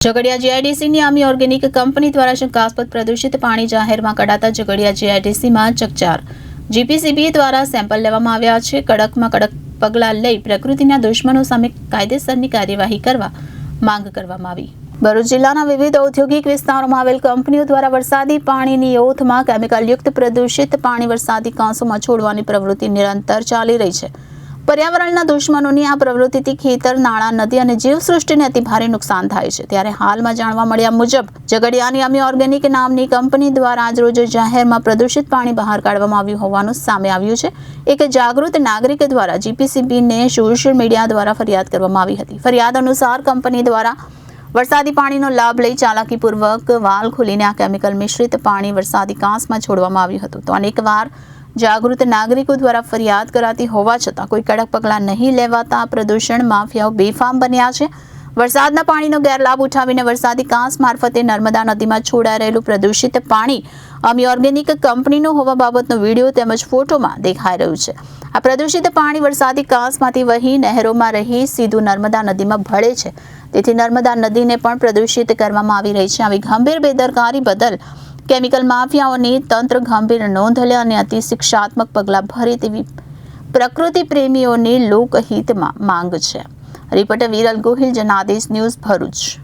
Jhagadia જીઆઈડીસીની આમી organic company દ્વારા શંકાસ્પદ પ્રદૂષિત પાણી જાહેરમાં કઢાતા ઝઘડિયા જીઆઈડીસીમાં ચકચાર. જીપીસીબી દ્વારા સેમ્પલ લેવામાં આવ્યા છે. કડકમાં કડક પગલાં લઈ પ્રકૃતિના દુશ્મનો સામે કાયદેસરની કાર્યવાહી કરવા માંગ કરવામાં આવી. ભરૂચ જિલ્લાના વિવિધ ઔદ્યોગિક વિસ્તારોમાં આવેલ કંપનીઓ દ્વારા વરસાદી પાણીની ઓથમાં કેમિકલયુક્ત પ્રદૂષિત પાણી વરસાદી કાંસોમાં છોડવાની પ્રવૃત્તિ નિરંતર ચાલી રહી છે. પર્યાવરણના દુશ્મનોની આ પ્રવૃત્તિથી ખેતર, નાળા, નદી અને જીવસૃષ્ટિને અતિ ભારે નુકસાન થાય છે. ત્યારે હાલમાં જાણવા મળ્યા મુજબ ઝઘડિયાની આમી ઓર્ગેનિક નામની કંપની દ્વારા આજરોજ જાહેરમાં પ્રદૂષિત પાણી બહાર કાઢવામાં આવ્યું હોવાનું સામે આવ્યું છે. એક જાગૃત નાગરિક દ્વારા જીપીસીબીને સોશિયલ મીડિયા દ્વારા ફરિયાદ કરવામાં આવી હતી. ફરિયાદ અનુસાર કંપની દ્વારા વરસાદી પાણીનો લાભ લઈ ચાલાકીપૂર્વક વાલ ખોલીને આ કેમિકલ મિશ્રિત પાણી વરસાદી કાંસમાં છોડવામાં આવ્યું હતું. તો અનેકવાર જાગૃત નાગરિકો દ્વારા ફરિયાદ કરાતી હોવા છતાં કોઈ કડક પગલાં નહીં લેવાતા પ્રદૂષણ માફિયાઓ બેફામ બન્યા છે. વરસાદના પાણીનો ગેરલાભ ઉઠાવીને વરસાદી કાંસ મારફતે નર્મદા નદીમાં છોડાઈ રહેલું પ્રદૂષિત પાણી આમી ઓર્ગેનિક કંપનીનું હોવા બાબતનો વિડીયો તેમજ ફોટોમાં દેખાઈ રહ્યું છે. આ પ્રદૂષિત પાણી વરસાદી કાંસમાંથી વહી નહેરોમાં રહી સીધું નર્મદા નદીમાં ભળે છે. તેથી નર્મદા નદીને પણ પ્રદૂષિત કરવામાં આવી રહી છે. આવી ગંભીર બેદરકારી બદલ કેમિકલ માફિયાઓની તંત્ર ગંભીર નોંધ લે અને અતિ શિક્ષાત્મક પગલાં ભરે તેવી પ્રકૃતિ પ્રેમીઓની લોકહિતમાં માંગ છે. Reporter Viral Gohil, Janadesh news, Bharuch.